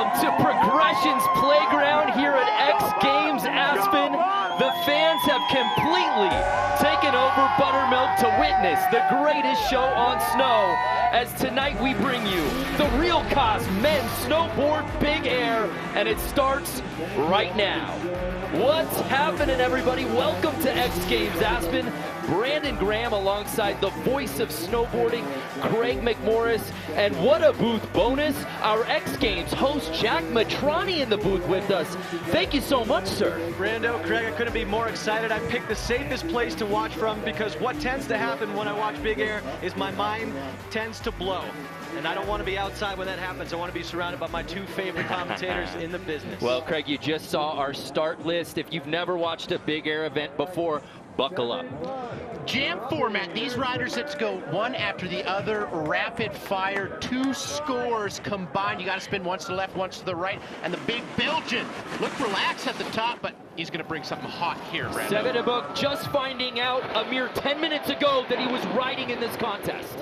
Welcome to Progression's playground here at X Games Aspen. The fans have completely taken over Buttermilk to witness the greatest show on snow, as tonight we bring you the Real Cost Men's Snowboard Big Air, and it starts right now. What's happening, everybody? Welcome to X Games Aspen. Brandon Graham alongside the voice of snowboarding, Craig Mcmorris, and what a booth bonus, our X Games host, Jack Matrani, in the booth with us. Thank you so much, sir. Brando, Craig, I couldn't be more excited. I picked the safest place to watch from because what tends to happen when I watch Big Air is my mind tends to blow. And I don't want to be outside when that happens. I want to be surrounded by my two favorite commentators in the business. Well, Craig, you just saw our start list. If you've never watched a Big Air event before, buckle up. Jam format, these riders that go one after the other, rapid fire, 2 scores combined. You got to spin once to the left, once to the right, and the big Belgian look relaxed at the top, but he's going to bring something hot here, Brando. Sebastian just finding out a mere 10 minutes ago that he was riding in this contest.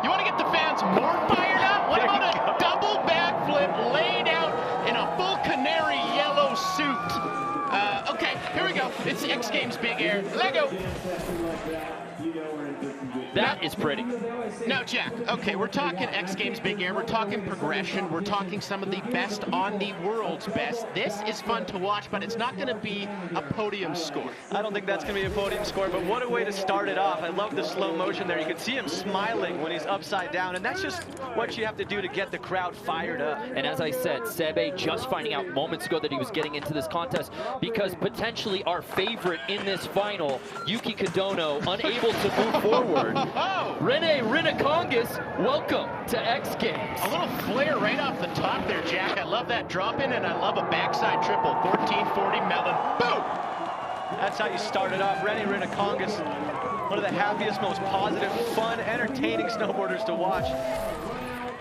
You want to get the fans more fired up? What about a double backflip laid out in a full canary yellow suit? Okay, here we go. It's X Games Big Air. Lego. That is pretty. Now, Jack, okay, we're talking X Games Big Air, we're talking progression, we're talking some of the best on the world's best. This is fun to watch, but it's not going to be a podium score. I don't think that's going to be a podium score, but what a way to start it off. I love the slow motion there. You can see him smiling when he's upside down, and that's just what you have to do to get the crowd fired up. And as I said, Sebe just finding out moments ago that he was getting into this contest because potentially our favorite in this final, Yuki Kodono, unable to move forward. Rene Rinacongas, welcome to X Games. A little flare right off the top there, Jack. I love that drop in, and I love a backside triple. 1440 melon. Boom! That's how you start it off. Rene Rinacongas, one of the happiest, most positive, fun, entertaining snowboarders to watch.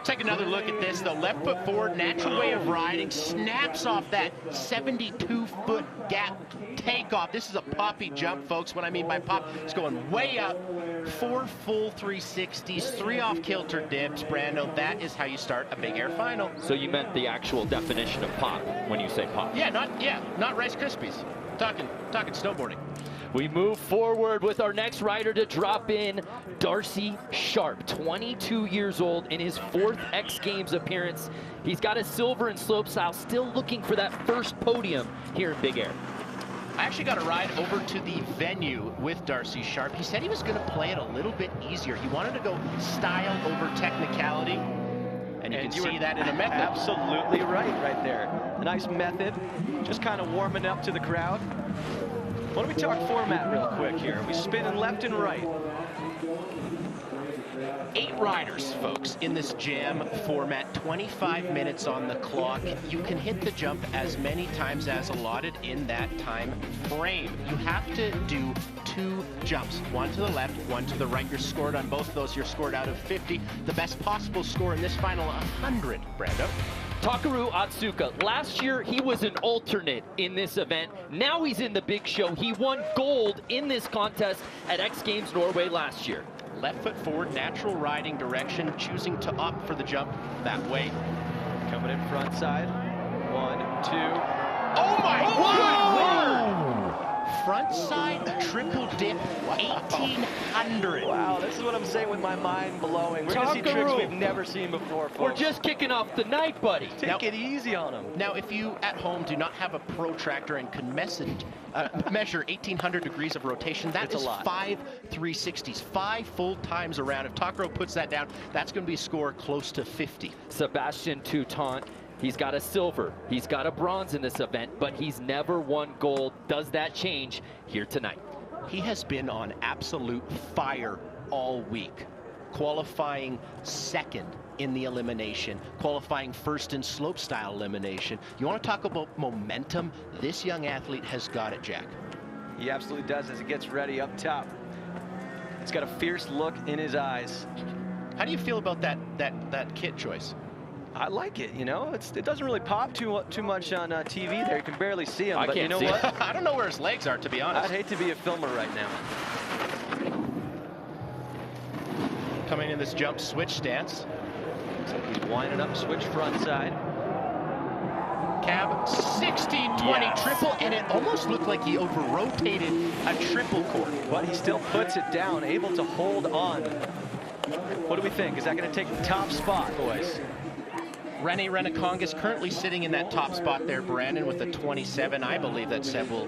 Take another look at this, though. Left foot forward, natural way of riding, snaps off that 72-foot gap takeoff. This is a poppy jump, folks. What I mean by pop, it's going way up. 4 full 360s, 3 off-kilter dips. Brando, that is how you start a Big Air final. So you meant the actual definition of pop when you say pop? Yeah, not Rice Krispies. Talking snowboarding. We move forward with our next rider to drop in, Darcy Sharpe, 22 years old, in his 4th X Games appearance. He's got a silver in slopestyle, still looking for that first podium here in Big Air. I actually got a ride over to the venue with Darcy Sharpe. He said he was going to play it a little bit easier. He wanted to go style over technicality, and you can see that in a method. Absolutely right there. A nice method, just kind of warming up to the crowd. Why don't we talk format real quick here? We spinning left and right. 8 riders, folks, in this jam format, 25 minutes on the clock. You can hit the jump as many times as allotted in that time frame. You have to do 2 jumps, one to the left, one to the right. You're scored on both of those. You're scored out of 50. The best possible score in this final, 100, Brando. Takaru Atsuka, last year he was an alternate in this event. Now he's in the big show. He won gold in this contest at X Games Norway last year. Left foot forward, natural riding direction, choosing to opt for the jump that way. Coming in front side. 1, 2. Oh my word! Front side triple dip, 1800. Wow, this is what I'm saying with my mind blowing. We're going to see tricks we've never seen before, folks. We're just kicking off the night, buddy. Take it easy on them. Now, if you at home do not have a protractor and can measure 1,800 degrees of rotation, that is 5 360s, 5 full times around. If Takaro puts that down, that's going to be a score close to 50. Sebastian Teuton, he's got a silver, he's got a bronze in this event, but he's never won gold. Does that change here tonight? He has been on absolute fire all week, qualifying 2nd in the elimination, qualifying 1st in slopestyle elimination. You want to talk about momentum? This young athlete has got it, Jack. He absolutely does as he gets ready up top. He's got a fierce look in his eyes. How do you feel about that kit choice? I like it, you know. It doesn't really pop too much on TV there. You can barely see him, but you know what? I don't know where his legs are, to be honest. I'd hate to be a filmer right now. Coming in this jump switch stance. Looks like he's winding up switch front side. Cab, 1620 triple, and it almost looked like he over-rotated a triple cork. But he still puts it down, able to hold on. What do we think? Is that going to take the top spot, boys? Rene Renacongas currently sitting in that top spot there, Brandon, with a 27. I believe that Seb will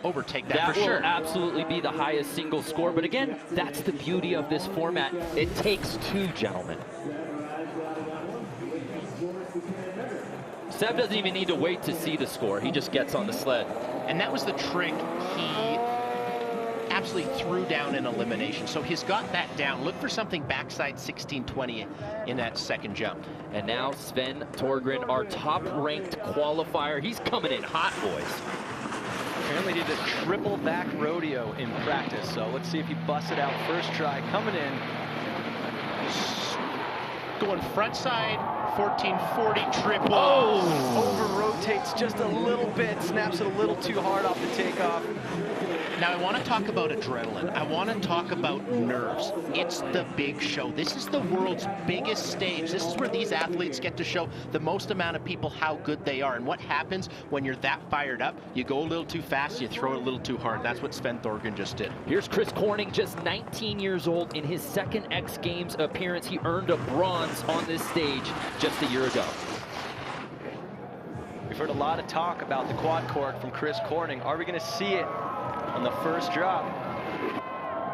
overtake that for sure. That will absolutely be the highest single score. But again, that's the beauty of this format. It takes two, gentlemen. Seb doesn't even need to wait to see the score. He just gets on the sled. And that was the trick he absolutely threw down in elimination. So he's got that down. Look for something backside 1620 in that second jump. And now Sven Torgren, our top-ranked qualifier. He's coming in hot, boys. Apparently did a triple back rodeo in practice. So let's see if he busts it out first try. Coming in. Going front side, 1440 triple. Oh! Over rotates just a little bit, snaps it a little too hard off the takeoff. Now I want to talk about adrenaline. I want to talk about nerves. It's the big show. This is the world's biggest stage. This is where these athletes get to show the most amount of people how good they are. And what happens when you're that fired up? You go a little too fast, you throw it a little too hard. That's what Sven Thorgren just did. Here's Chris Corning, just 19 years old. In his second X Games appearance, he earned a bronze on this stage just a year ago. We've heard a lot of talk about the quad cork from Chris Corning. Are we going to see it on the first drop?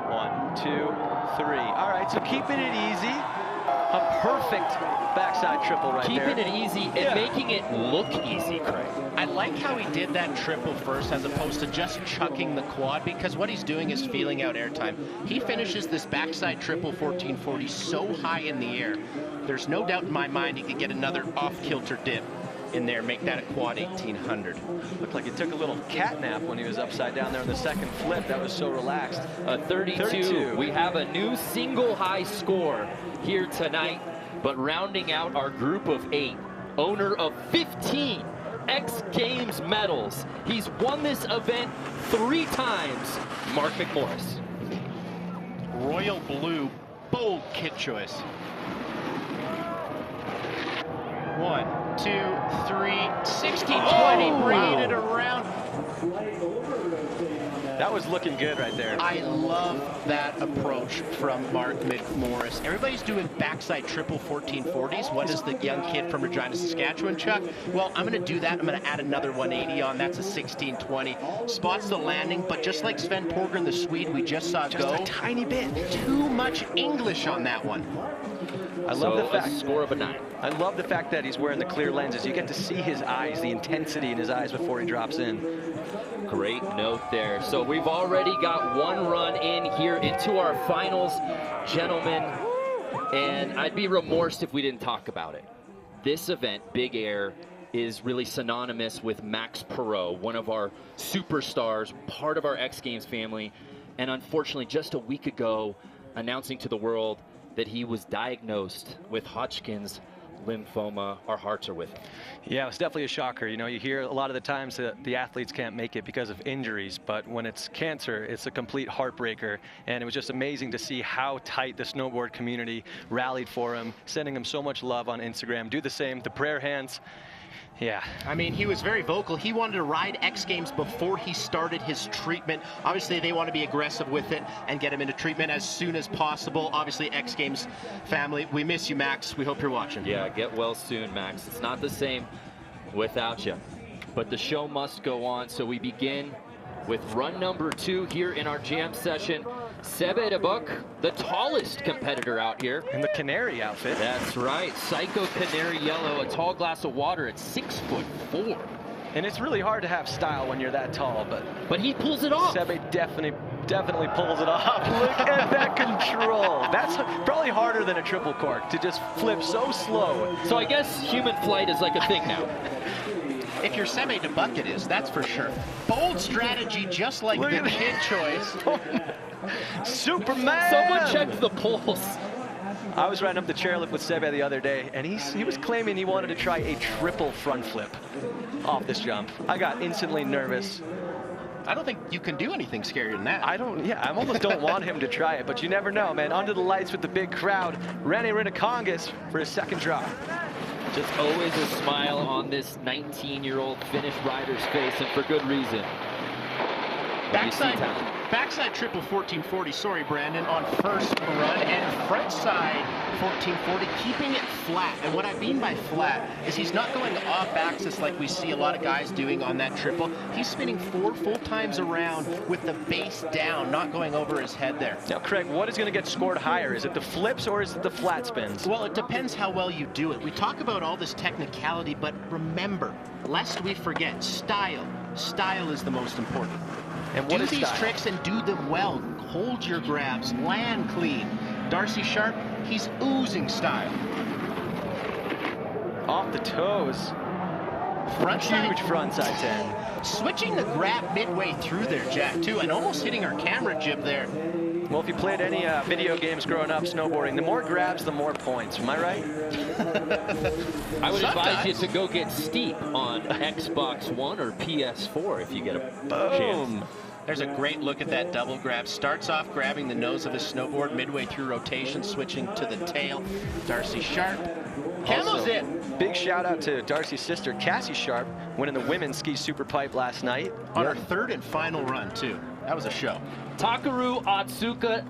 1, 2, 3. All right, so keeping it easy. A perfect backside triple right there. Keeping it easy and making it look easy, Craig. I like how he did that triple first as opposed to just chucking the quad, because what he's doing is feeling out airtime. He finishes this backside triple 1440 so high in the air, there's no doubt in my mind he could get another off-kilter dip in there, make that a quad 1800. Looked like he took a little cat nap when he was upside down there on the second flip. That was so relaxed. 32. We have a new single high score here tonight, but rounding out our group of 8, owner of 15 X Games medals. He's won this event 3 times, Mark Mcmorris. Royal blue, bold kit choice. 1, 2, 3, 1620, bringing it around. That was looking good right there. I love that approach from Mark Mcmorris. Everybody's doing backside triple 1440s. What is the young kid from Regina, Saskatchewan, Chuck? Well, I'm going to do that. I'm going to add another 180 on. That's a 1620. Spots the landing, but just like Sven Torgren, the Swede we just saw go. Just a tiny bit. Too much English on that one. I love the fact, a score of a 9. I love the fact that he's wearing the clear lenses. You get to see his eyes, the intensity in his eyes before he drops in. Great note there. So we've already got 1 run in here into our finals, gentlemen. And I'd be remorse if we didn't talk about it. This event, Big Air, is really synonymous with Max Perot, one of our superstars, part of our X Games family. And unfortunately, just a week ago, announcing to the world that he was diagnosed with Hodgkin's lymphoma. Our hearts are with him. Yeah, it was definitely a shocker. You know, you hear a lot of the times that the athletes can't make it because of injuries, but when it's cancer, it's a complete heartbreaker. And it was just amazing to see how tight the snowboard community rallied for him, sending him so much love on Instagram. Do the same, the prayer hands. Yeah. I mean, he was very vocal. He wanted to ride X Games before he started his treatment. Obviously, they want to be aggressive with it and get him into treatment as soon as possible. Obviously, X Games family, we miss you, Max. We hope you're watching. Yeah, get well soon, Max. It's not the same without you. But the show must go on, so we begin with run number 2 here in our jam session. Sebe de Buc, the tallest competitor out here. In the canary outfit. That's right, Psycho Canary Yellow, a tall glass of water at 6'4". And it's really hard to have style when you're that tall, but he pulls it off. Sebe definitely pulls it off. Look at that control. That's probably harder than a triple cork, to just flip so slow. So I guess human flight is like a thing now. If you're Sebe de Buc, it is, that's for sure. Bold strategy, just like the kid choice. Superman! Someone checked the pulse. I was riding up the chairlift with Sebe the other day, and he was claiming he wanted to try a triple front flip off this jump. I got instantly nervous. I don't think you can do anything scarier than that. I almost don't want him to try it, but you never know, man. Under the lights with the big crowd, Rene Renacongas for his second drop. Just always a smile on this 19-year-old Finnish rider's face, and for good reason. Backside triple 1440, sorry Brandon, on first run, and front side 1440, keeping it flat. And what I mean by flat is he's not going off axis like we see a lot of guys doing on that triple. He's spinning 4 full times around with the base down, not going over his head there. Now, Craig, what is going to get scored higher? Is it the flips or is it the flat spins? Well, it depends how well you do it. We talk about all this technicality, but remember, lest we forget, style. Style is the most important. And what do is these style? tricks and do them well. Hold your grabs, land clean. Darcy Sharp, he's oozing style. Off the toes. Huge frontside 10. Switching the grab midway through there, Jack, too, and almost hitting our camera jib there. Well, if you played any video games growing up snowboarding, the more grabs, the more points. Am I right? I would advise you to go get Steep on Xbox One or PS4 if you get a chance. There's a great look at that double grab. Starts off grabbing the nose of his snowboard midway through rotation, switching to the tail. Darcy Sharp. Camel's in. Big shout out to Darcy's sister, Cassie Sharp, winning the women's ski super pipe last night. On her third and final run, too. That was a show. Takaru Atsuka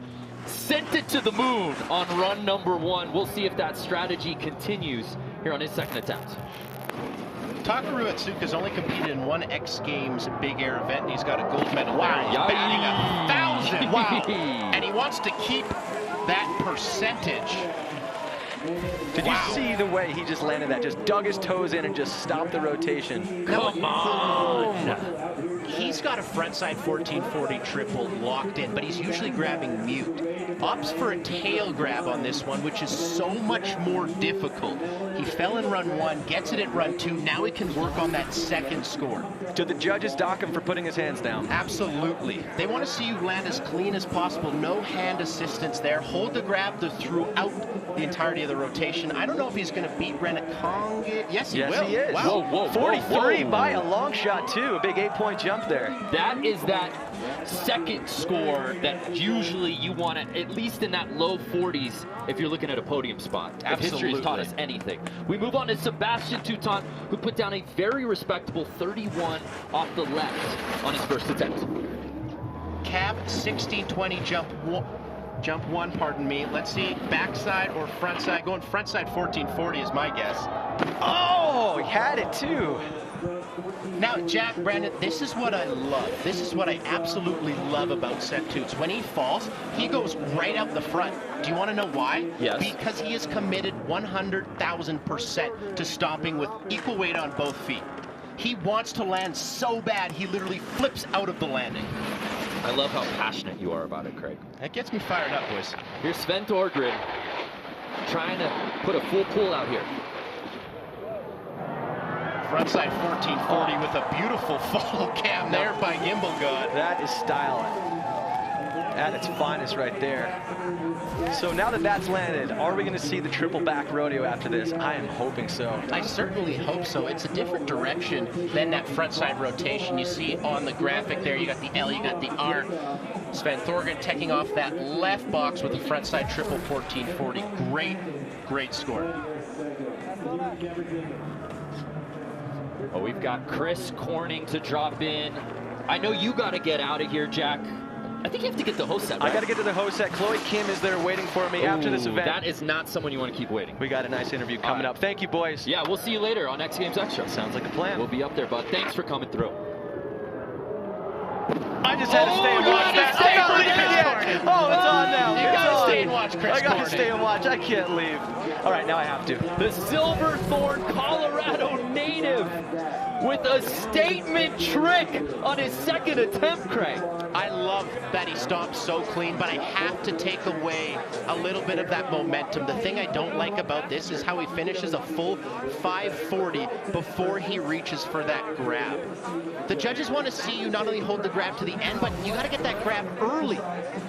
sent it to the moon on run number 1. We'll see if that strategy continues here on his second attempt. Takaru Atsuka's only competed in one X Games Big Air event, and he's got a gold medal. Wow. He's batting 1,000. Wow. And he wants to keep that percentage. Did you see the way he just landed that? Just dug his toes in and just stopped the rotation. Come on. He's got a frontside 1440 triple locked in, but he's usually grabbing mute. Opts for a tail grab on this one, which is so much more difficult. He fell in run 1, gets it at run 2. Now he can work on that second score. Do the judges dock him for putting his hands down? Absolutely. They want to see you land as clean as possible. No hand assistance there. Hold the grab throughout the entirety of the rotation. I don't know if he's going to beat Renekong. Yes, he will. Yes, he is. Wow. Whoa, 43 whoa. by a long shot, too. A big 8-point jump there. That is that second score that usually you want at least in that low 40s if you're looking at a podium spot. If history has taught us anything. We move on to Sebastian Teuton, who put down a very respectable 31 off the left on his first attempt. Cab 1620 jump one, pardon me. Let's see, backside or frontside. Going frontside 1440 is my guess. Oh, he had it too. Now, Jack, Brandon, this is what I love. This is what I absolutely love about Seb Toots. When he falls, he goes right out the front. Do you want to know why? Yes. Because he is committed 100,000% to stomping with equal weight on both feet. He wants to land so bad, he literally flips out of the landing. I love how passionate you are about it, Craig. That gets me fired up, boys. Here's Sven Torgrid trying to put a full pull out here. Frontside 1440 with a beautiful follow cam there by Gimbal God. That is style at its finest right there. So now that that's landed, are we going to see the triple back rodeo after this? I am hoping so. I certainly hope so. It's a different direction than that frontside rotation you see on the graphic there. You got the L, you got the R. Sven Thorgren taking off that left box with the frontside triple 1440. Great score. Well, we've got Chris Corning to drop in. I know you got to get out of here, Jack. I think you have to get the host set, right? I got to get to the host set. Chloe Kim is there waiting for me after this event. That is not someone you want to keep waiting. We got a nice interview coming up. Thank you, boys. Yeah, we'll see you later on X Games Extra. Sounds like a plan. We'll be up there, bud. Thanks for coming through. I just had to stay and watch that. I can't believe it yet. Oh, it's on now. You gotta stay and watch Chris I gotta Corning. stay and watch. I can't leave. All right, now I have to. The Silverthorne, Colorado native with a statement trick on his second attempt, Craig. I love that he stomps so clean, but I have to take away a little bit of that momentum. The thing I don't like about this is how he finishes a full 540 before he reaches for that grab. The judges want to see you not only hold the grab to the end, but you got to get that grab early,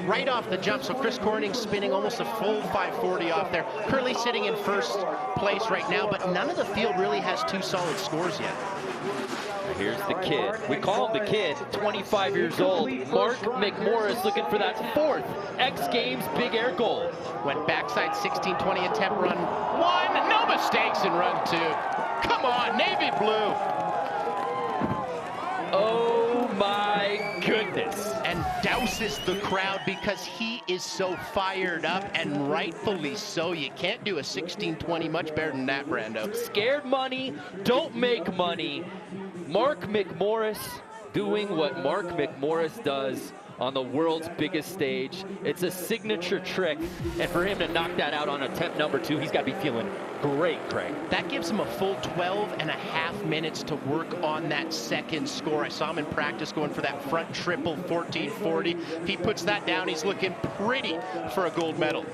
right off the jump. So Chris Corning spinning almost a full 540 off there. Currently sitting in first place right now, but none of the field really has two solid scores yet. Here's the kid. We call him the kid, 25 years old. Mark Mcmorris looking for that 4th X Games big air goal. Went backside 16-20 attempt, run 1, no mistakes in run 2. Come on, navy blue. Oh my goodness. And douses the crowd because he is so fired up, and rightfully so. You can't do a 16-20 much better than that, Brando. Scared money, don't make money. Mark Mcmorris doing what Mark Mcmorris does on the world's biggest stage. It's a signature trick, and for him to knock that out on attempt number 2, he's got to be feeling great, Craig. That gives him a full 12.5 minutes to work on that second score. I saw him in practice going for that front triple 1440. If he puts that down, he's looking pretty for a gold medal.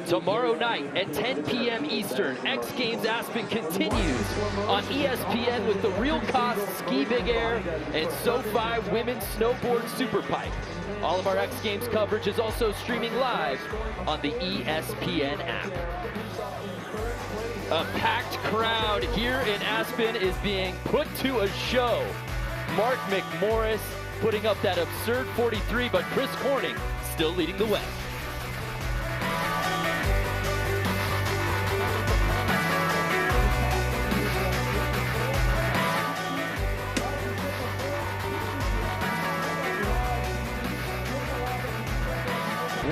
Tomorrow night at 10 p.m. Eastern, X Games Aspen continues on ESPN with the Real Cost Ski Big Air and SoFi Women's Snowboard Superpipe. All of our X Games coverage is also streaming live on the ESPN app. A packed crowd here in Aspen is being put to a show. Mark Mcmorris putting up that absurd 43, but Chris Corning still leading the way.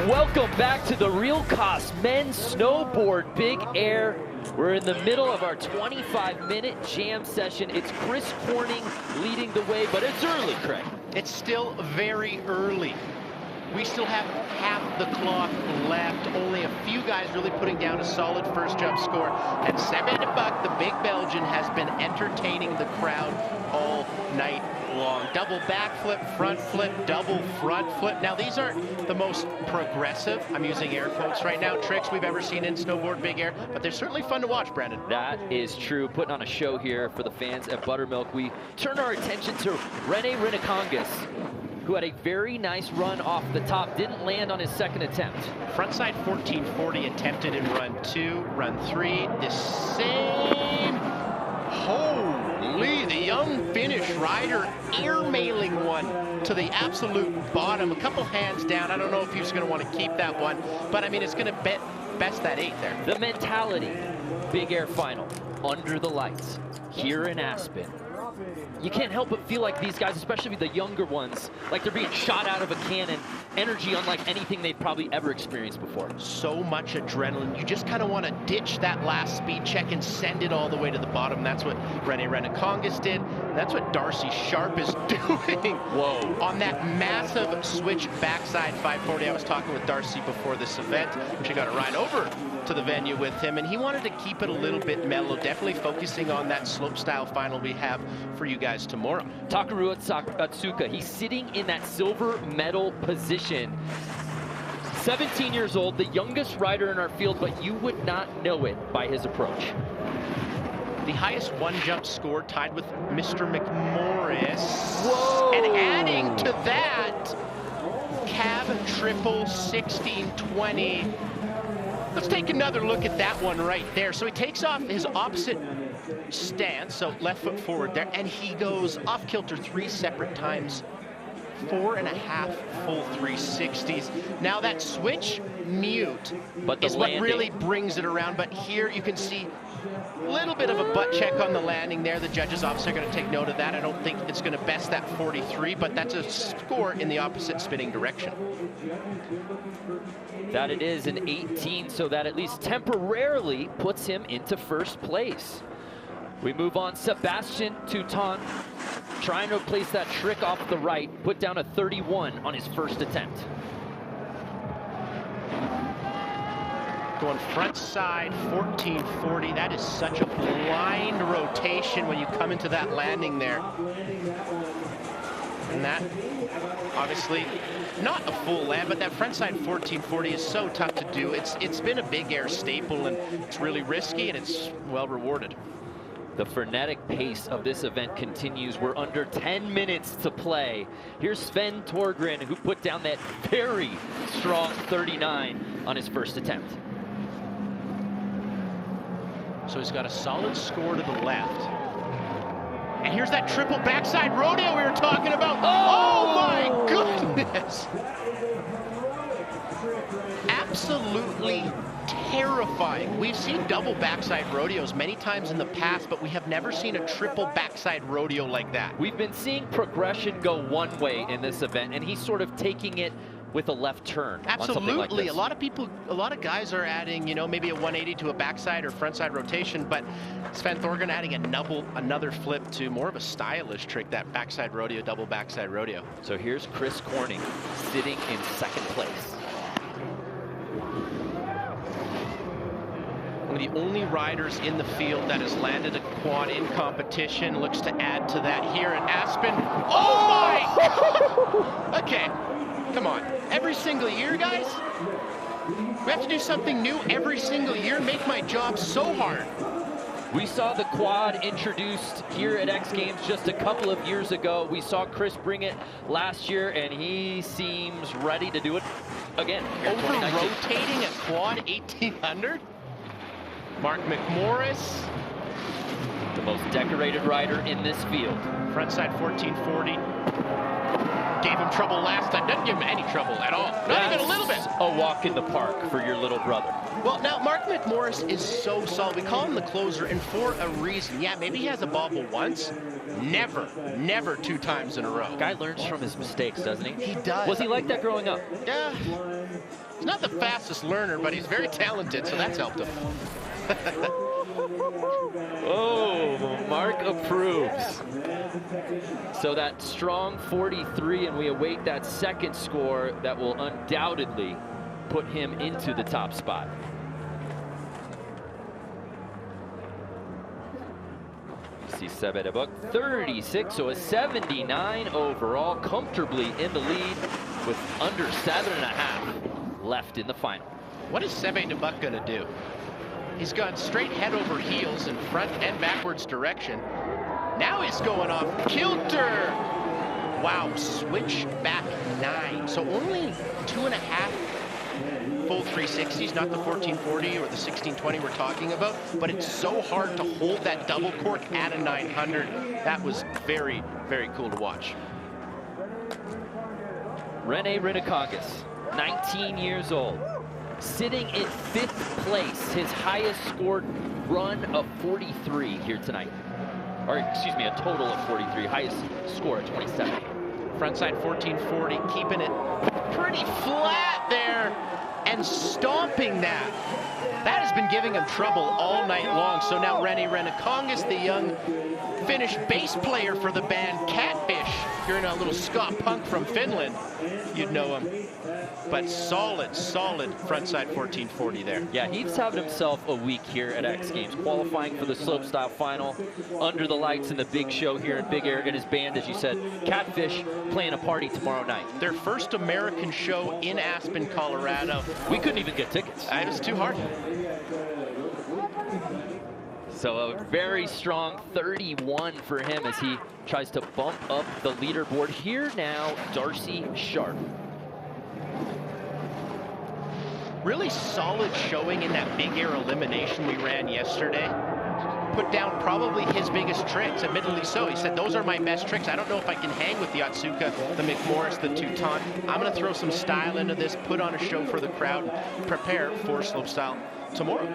Welcome back to the Real Cost Men's Snowboard Big Air. We're in the middle of our 25-minute jam session. It's Chris Corning leading the way, but it's early, Craig. It's still very early. We still have half the clock left. Only a few guys really putting down a solid first jump score. And Sebastian Teuton, the big Belgian, has been entertaining the crowd all night long. Double backflip, front flip, double front flip. Now, these aren't the most progressive, I'm using air quotes right now, tricks we've ever seen in snowboard big air, but they're certainly fun to watch, Brandon. That is true. Putting on a show here for the fans at Buttermilk. We turn our attention to Rene Rinikongas, who had a very nice run off the top, didn't land on his second attempt. Frontside 1440 attempted in run 2, run 3, the same. Holy, the young Finnish rider air-mailing one to the absolute bottom, a couple hands down. I don't know if he's gonna want to keep that one, but I mean, it's gonna best that 8 there. The mentality, big air final, under the lights, here in Aspen. You can't help but feel like these guys, especially the younger ones, like they're being shot out of a cannon. Energy unlike anything they've probably ever experienced before. So much adrenaline. You just kind of want to ditch that last speed check and send it all the way to the bottom. That's what Rene Rinikongas did. That's what Darcy Sharpe is doing. Whoa. On that massive switch backside 540. I was talking with Darcy before this event. She got a ride over to the venue with him, and he wanted to keep it a little bit mellow, definitely focusing on that slope style final we have for you guys tomorrow. Takeru Atsuka, he's sitting in that silver medal position. 17 years old, the youngest rider in our field, but you would not know it by his approach. The highest one jump score, tied with Mr. Mcmorris. Whoa! And adding to that, cab triple 1620. Let's take another look at that one right there. So he takes off his opposite stance, so left foot forward there, and he goes off kilter 3 separate times. 4.5 full 360s. Now that switch mute is what really brings it around, but here you can see a little bit of a butt check on the landing there. The judges obviously are going to take note of that. I don't think it's going to best that 43, but that's a score in the opposite spinning direction. That it is an 18, so that at least temporarily puts him into first place. We move on, Sebastian Teuton, trying to place that trick off the right, put down a 31 on his first attempt. Going front side 1440, that is such a blind rotation when you come into that landing there. And that, obviously, not a full land, but that frontside 1440 is so tough to do. It's been a big air staple, and it's really risky, and it's well rewarded. The frenetic pace of this event continues. We're under 10 minutes to play. Here's Sven Torgren, who put down that very strong 39 on his first attempt. So he's got a solid score to the left. And here's that triple backside rodeo we were talking about. Oh my goodness. Absolutely terrifying. We've seen double backside rodeos many times in the past, but we have never seen a triple backside rodeo like that. We've been seeing progression go one way in this event, and he's sort of taking it with a left turn. Absolutely. Like a lot of guys are adding, you know, maybe a 180 to a backside or frontside rotation, but Sven Thorgren adding another flip to more of a stylish trick, that backside rodeo, double backside rodeo. So here's Chris Corning sitting in second place. One of the only riders in the field that has landed a quad in competition, looks to add to that here at Aspen. Oh my! Okay, come on. Every single year, guys, we have to do something new every single year, make my job so hard. We saw the quad introduced here at X Games just a couple of years ago. We saw Chris bring it last year, and he seems ready to do it again. Over-rotating a quad 1800? Mark Mcmorris, the most decorated rider in this field. Frontside 1440. Gave him trouble last time. Doesn't give him any trouble at all. Not even a little bit. A walk in the park for your little brother. Well, now, Mark Mcmorris is so solid. We call him the closer, and for a reason. Yeah, maybe he has a bobble once. Never 2 times in a row. Guy learns from his mistakes, doesn't he? He does. Was he like that growing up? Yeah. He's not the fastest learner, but he's very talented, so that's helped him. Oh, Mark approves. So that strong 43, and we await that second score that will undoubtedly put him into the top spot. See Seb at a buck 36, so a 79 overall, comfortably in the lead with under 7.5 left in the final. What is Sebe DeBuck gonna do? He's gone straight head over heels in front and backwards direction. Now he's going off kilter. Wow, switch back 9. So only 2.5 full 360s, not the 1440 or the 1620 we're talking about, but it's so hard to hold that double cork at a 900. That was very, very cool to watch. Rene Rinakakis, 19 years old. Sitting in 5th place, his highest scored run of 43 here tonight. Or excuse me, a total of 43, highest score at 27. Frontside 1440, keeping it pretty flat there and stomping that. That has been giving him trouble all night long. So now Rene Rinakakis, the young Finnish bass player for the band Catfish. If you're in a little ska punk from Finland, you'd know him. But solid frontside 1440 there. Yeah, he's having himself a week here at X Games, qualifying for the slopestyle final under the lights in the big show here in Big Air. And his band, as you said, Catfish, playing a party tomorrow night. Their first American show in Aspen, Colorado. We couldn't even get tickets. It was too hard. So a very strong 31 for him as he tries to bump up the leaderboard. Here now, Darcy Sharpe. Really solid showing in that Big Air elimination we ran yesterday. Put down probably his biggest tricks, admittedly so. He said, those are my best tricks. I don't know if I can hang with the Otsuka, the Mcmorris, the Teuton. I'm gonna throw some style into this, put on a show for the crowd, and prepare for slopestyle tomorrow.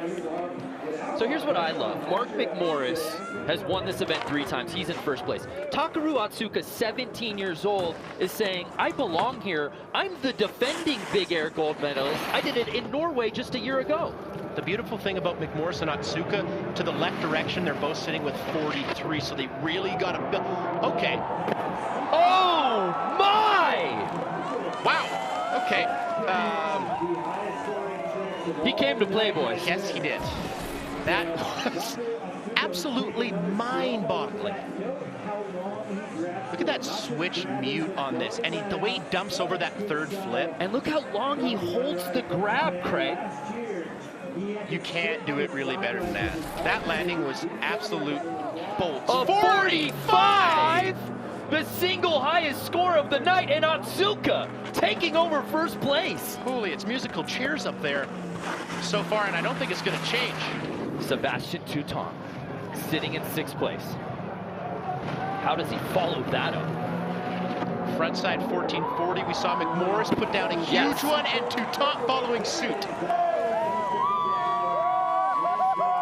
So here's what I love. Mark Mcmorris has won this event 3 times. He's in 1st place. Takaru Otsuka, 17 years old, is saying, I belong here. I'm the defending Big Air gold medalist. I did it in Norway just a year ago. The beautiful thing about Mcmorris and Otsuka, to the left direction, they're both sitting with 43, so they really got to build. Okay. Oh, my! Wow. Okay. He came to play, boys. Yes, he did. That was absolutely mind-boggling. Look at that switch mute on this, and the way he dumps over that 3rd flip. And look how long he holds the grab, Craig. You can't do it really better than that. That landing was absolute bolts. A 45! The single highest score of the night, and Otsuka taking over 1st place. Holy, it's musical chairs up there so far, and I don't think it's going to change. Sebastian Teuton sitting in 6th place. How does he follow that up? Frontside 1440, we saw Mcmorris put down a huge one, and Teuton following suit.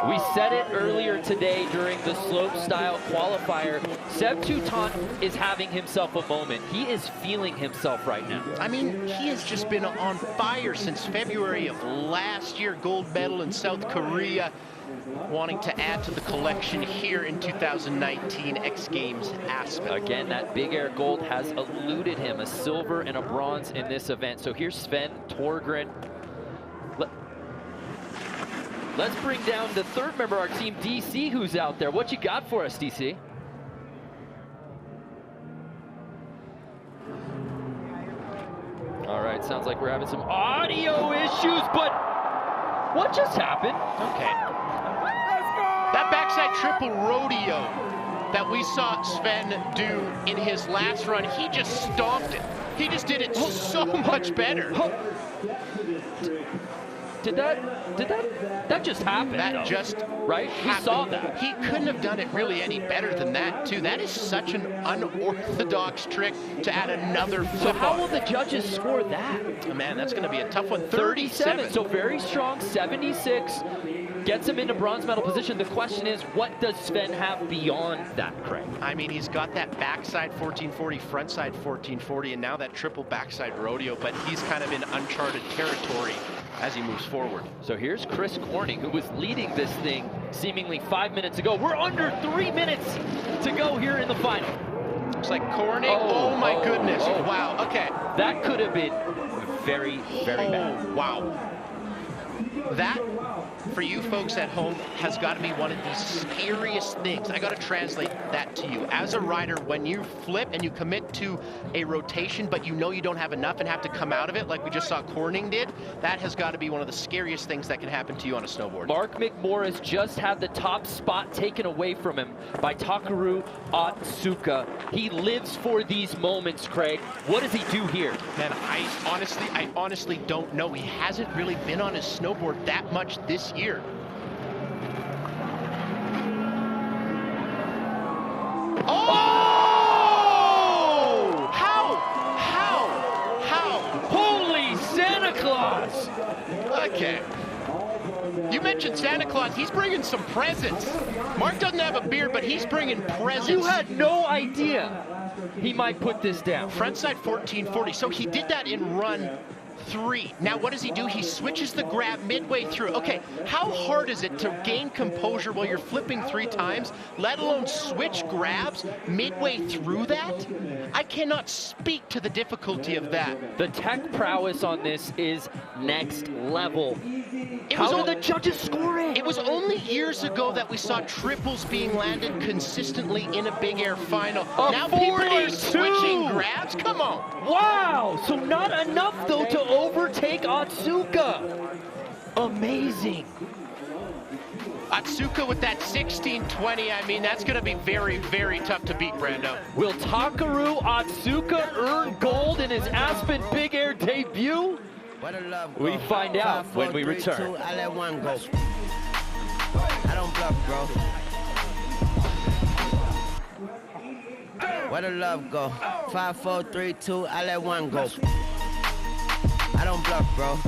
We said it earlier today during the slopestyle qualifier. Seb Teuton is having himself a moment. He is feeling himself right now. I mean, he has just been on fire since February of last year, gold medal in South Korea, wanting to add to the collection here in 2019 X Games Aspen. Again, that big air gold has eluded him, a silver and a bronze in this event. So here's Sven Torgren. Let's bring down the third member of our team, DC, who's out there. What you got for us, DC? All right, sounds like we're having some audio issues, but what just happened? Okay. That backside triple rodeo that we saw Sven do in his last run, he just stomped it. He just did it so much better. Did that just happen? That though, just right? happened. We saw that. He couldn't have done it really any better than that, too. That is such an unorthodox trick to add another flip. So how will the judges score that? Oh, man, that's going to be a tough one. 37. So very strong, 76. Gets him into bronze medal position. The question is, what does Sven have beyond that, Craig? I mean, he's got that backside 1440, frontside 1440, and now that triple backside rodeo, but he's kind of in uncharted territory as he moves forward. So here's Chris Corning, who was leading this thing seemingly 5 minutes ago. We're under 3 minutes to go here in the final. Looks like Corning. Oh my goodness. Wow. Okay. That could have been very, very bad. Wow. That, for you folks at home, has got to be one of the scariest things. I got to translate that to you. As a rider, when you flip and you commit to a rotation, but you know you don't have enough and have to come out of it, like we just saw Corning did, that has got to be one of the scariest things that can happen to you on a snowboard. Mark Mcmorris just had the top spot taken away from him by Takeru Otsuka. He lives for these moments, Craig. What does he do here? Man, I honestly don't know. He hasn't really been on his snowboard that much this year. Oh! How? Holy Santa Claus! Okay. You mentioned Santa Claus. He's bringing some presents. Mark doesn't have a beard, but he's bringing presents. You had no idea he might put this down. Frontside 1440. So he did that in run 3. Now what does he do? He switches the grab midway through. Okay, how hard is it to gain composure while you're flipping 3 times, let alone switch grabs midway through that? I cannot speak to the difficulty of that. The tech prowess on this is next level. How did the judges score it? It was only years ago that we saw triples being landed consistently in a big air final. Now people are switching grabs? Come on. Wow, so not enough though to overtake Otsuka. Amazing. Otsuka with that 1620, I mean, that's going to be very, very tough to beat, Brando. Will Takeru Otsuka earn gold in his Aspen Big Air debut? We find out when we return. I let one go. I don't bluff, bro. Where the love go? 5, 4, 3, 2, I let one go. I don't bluff, bro.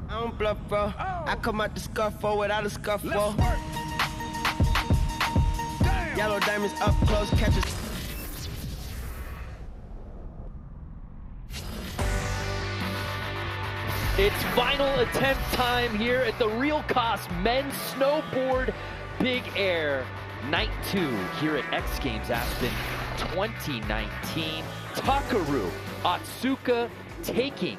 I don't bluff, bro. I come out the scuffle without a scuffle. Yellow diamonds up close, catches. It's final attempt time here at the Real Cost Men's Snowboard Big Air Night 2 here at X Games Aspen 2019. Takeru Otsuka taking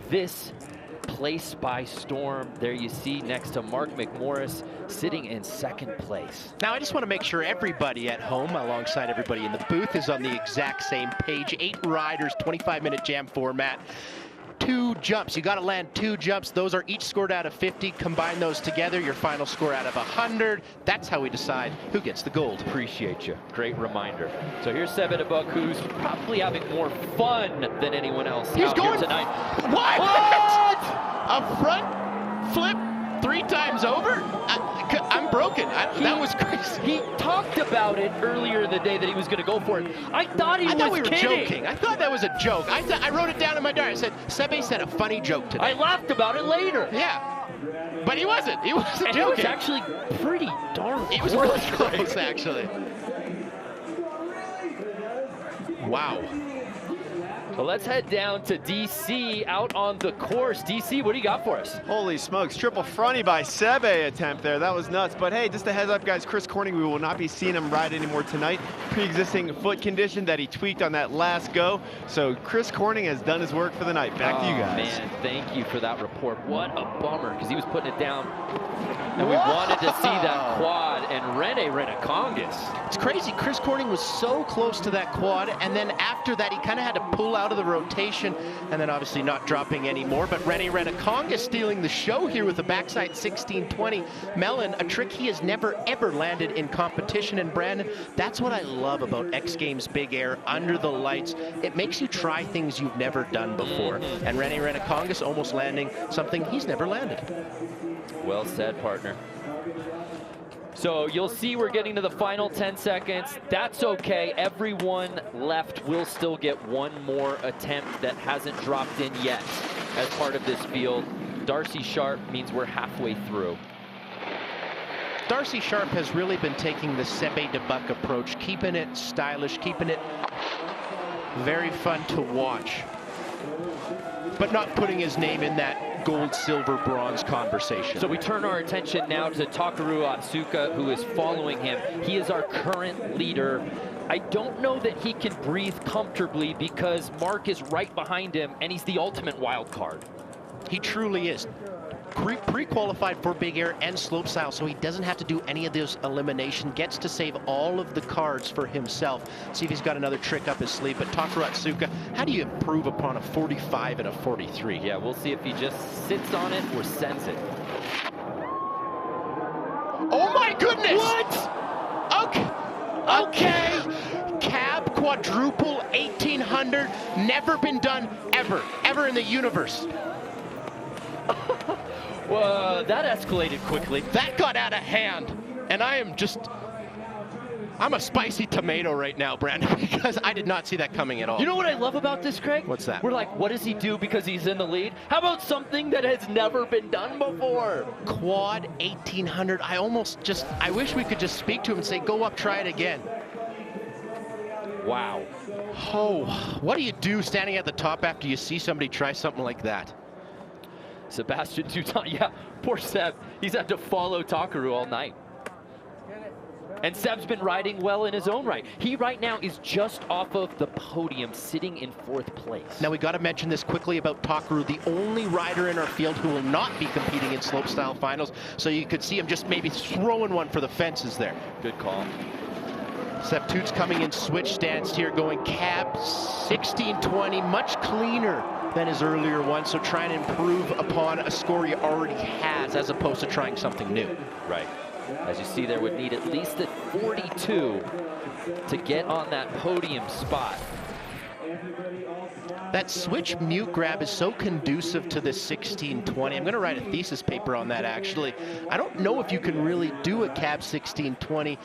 this place by storm. There you see next to Mark Mcmorris sitting in second place. Now I just want to make sure everybody at home alongside everybody in the booth is on the exact same page. 8 riders, 25-minute jam format. 2 jumps. You got to land 2 jumps. Those are each scored out of 50. Combine those together, your final score out of 100. That's how we decide who gets the gold. Appreciate you. Great reminder. So here's Seb Teuton, who's probably having more fun than anyone else out here tonight. What? A front flip 3 times over? I'm broken. That was crazy. He talked about it earlier in the day that he was going to go for it. I thought we were joking. I thought that was a joke. I wrote it down in my diary. I said, Sebe said a funny joke today. I laughed about it later. Yeah. But he wasn't. He wasn't joking. It was actually pretty darn close. It was really close, actually. Wow. Well, let's head down to DC out on the course. DC, what do you got for us? Holy smokes, triple fronty by Sebe attempt there. That was nuts. But hey, just a heads up, guys, Chris Corning, we will not be seeing him ride anymore tonight. Pre-existing foot condition that he tweaked on that last go. So Chris Corning has done his work for the night. Back to you guys. Man, thank you for that report. What a bummer, because he was putting it down. And we wanted to see that quad, and Rene Renacongas. It's crazy. Chris Corning was so close to that quad, and then after that, he kind of had to pull out of the rotation, and then obviously not dropping anymore. But Rene Renacongas stealing the show here with the backside 1620 melon, a trick he has never, ever landed in competition. And Brandon, that's what I love about X Games Big Air under the lights. It makes you try things you've never done before. And Rene Renacongas almost landing something he's never landed. Well said, partner. So you'll see we're getting to the final 10 seconds. That's okay. Everyone left will still get one more attempt that hasn't dropped in yet as part of this field. Darcy Sharpe means we're halfway through. Darcy Sharpe has really been taking the Sebe de Buck approach, keeping it stylish, keeping it very fun to watch, but not putting his name in that gold, silver, bronze conversation. So we turn our attention now to Takeru Atsuka, who is following him. He is our current leader. I don't know that he can breathe comfortably because Mark is right behind him, and he's the ultimate wild card. He truly is. Pre-qualified for Big Air and slopestyle, so he doesn't have to do any of those elimination. Gets to save all of the cards for himself. See if he's got another trick up his sleeve. But Takeru Atsuka, how do you improve upon a 45 and a 43? Yeah, we'll see if he just sits on it or sends it. Oh my goodness! What? Okay. Cab quadruple 1800, never been done ever in the universe. Well, that escalated quickly. That got out of hand, and I'm a spicy tomato right now, Brandon, because I did not see that coming at all. You know what I love about this, Craig? What's that? We're like, what does he do because he's in the lead? How about something that has never been done before? Quad 1800. I wish we could just speak to him and say, go up, try it again. Wow. Oh, what do you do standing at the top after you see somebody try something like that? Sebastian Teuton, yeah, poor Seb. He's had to follow Takeru all night. And Seb's been riding well in his own right. He right now is just off of the podium, sitting in 4th place. Now we got to mention this quickly about Takeru, the only rider in our field who will not be competing in slopestyle finals. So you could see him just maybe throwing one for the fences there. Good call. Seb Toots coming in switch stance here, going cab 1620, much cleaner than his earlier one, so trying to improve upon a score he already has as opposed to trying something new. Right. As you see there, would need at least a 42 to get on that podium spot. That switch mute grab is so conducive to the 1620. I'm going to write a thesis paper on that, actually. I don't know if you can really do a cab 1620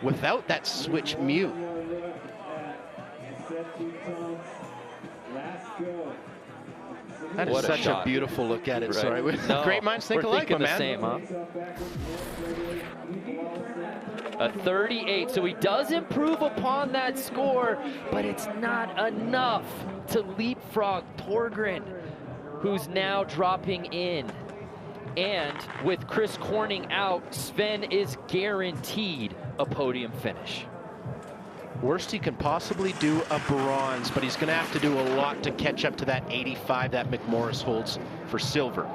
without that switch mute. That is such a beautiful look at it. Right. Sorry, no, great minds think alike, my man. Same, huh? A 38, so he does improve upon that score, but it's not enough to leapfrog Torgren, who's now dropping in. And with Chris Corning out, Sven is guaranteed a podium finish. Worst he can possibly do, a bronze, but he's going to have to do a lot to catch up to that 85 that Mcmorris holds for silver.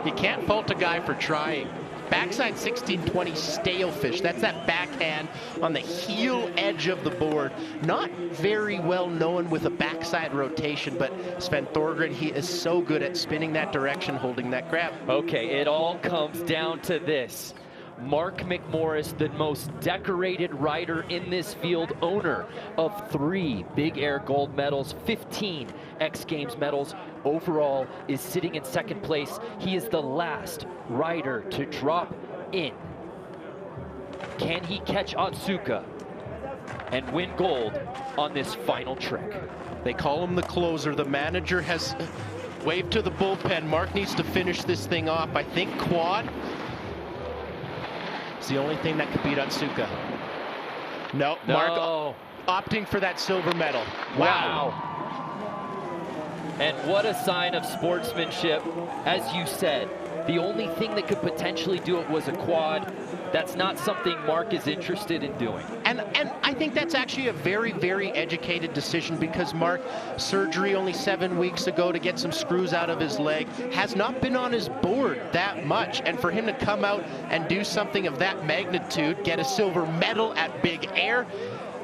You can't fault a guy for trying. Backside 1620 stale fish. That's that backhand on the heel edge of the board. Not very well known with a backside rotation, but Sven Thorgren, he is so good at spinning that direction, holding that grab. Okay, it all comes down to this. Mark Mcmorris, the most decorated rider in this field, owner of 3 Big Air gold medals, 15 X Games medals, overall is sitting in second place. He is the last rider to drop in. Can he catch Otsuka and win gold on this final trick? They call him the closer. The manager has waved to the bullpen. Mark needs to finish this thing off. I think quad. It's the only thing that could beat Otsuka. No, Mark opting for that silver medal. Wow. And what a sign of sportsmanship. As you said, the only thing that could potentially do it was a quad. That's not something Mark is interested in doing. And I think that's actually a very, very educated decision, because Mark, surgery only 7 weeks ago to get some screws out of his leg, has not been on his board that much. And for him to come out and do something of that magnitude, get a silver medal at Big Air,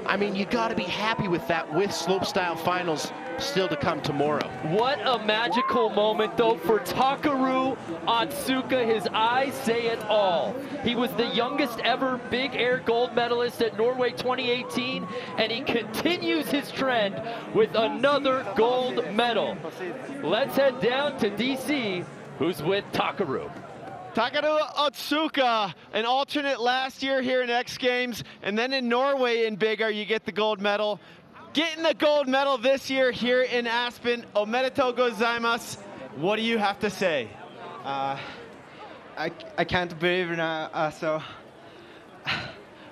I mean, you got to be happy with that, with slopestyle finals still to come tomorrow. What a magical moment, though, for Takeru Otsuka. His eyes say it all. He was the youngest ever Big Air gold medalist at Norway 2018, and he continues his trend with another gold medal. Let's head down to DC, who's with Takeru. Takeru Otsuka, an alternate last year here in X Games, and then in Norway in Big Air you get the gold medal. Getting the gold medal this year here in Aspen, omedetou gozaimasu. What do you have to say? I can't believe it now, so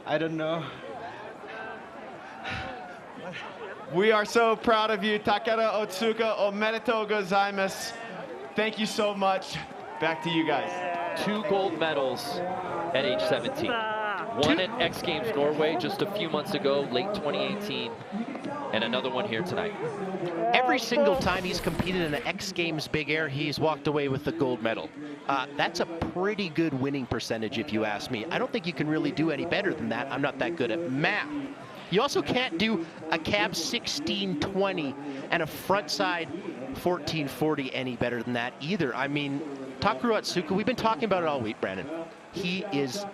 I don't know. We are so proud of you, Takeru Otsuka, omedetou gozaimasu. Thank you so much. Back to you guys. 2 gold medals at age 17. One at X Games Norway just a few months ago, late 2018, and another one here tonight. Every single time he's competed in an X Games Big Air, he's walked away with the gold medal. That's a pretty good winning percentage, if you ask me. I don't think you can really do any better than that. I'm not that good at math. You also can't do a cab 1620 and a front side 1440 any better than that either. I mean, Takeru Otsuka, we've been talking about it all week, Brandon. He is,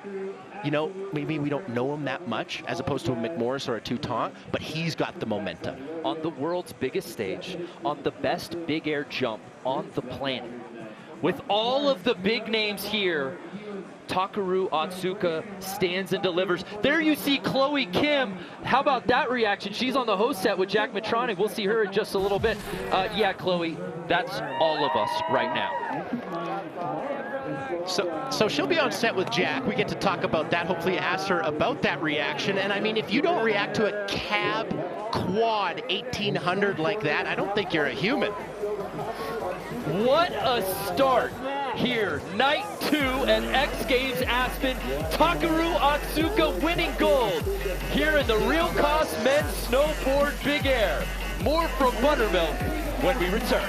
you know, maybe we don't know him that much as opposed to a Mcmorris or a Teuton, but he's got the momentum. On the world's biggest stage, on the best Big Air jump on the planet. With all of the big names here, Takeru Otsuka stands and delivers. There you see Chloe Kim. How about that reaction? She's on the host set with Jack Matronic. We'll see her in just a little bit. Yeah, Chloe, that's all of us right now. So she'll be on set with Jack. We get to talk about that, hopefully ask her about that reaction. And I mean, if you don't react to a cab quad 1800 like that, I don't think you're a human. What a start here. Night 2 at X Games Aspen. Takeru Otsuka winning gold here in the Real Cost Men's Snowboard Big Air. More from Buttermilk when we return.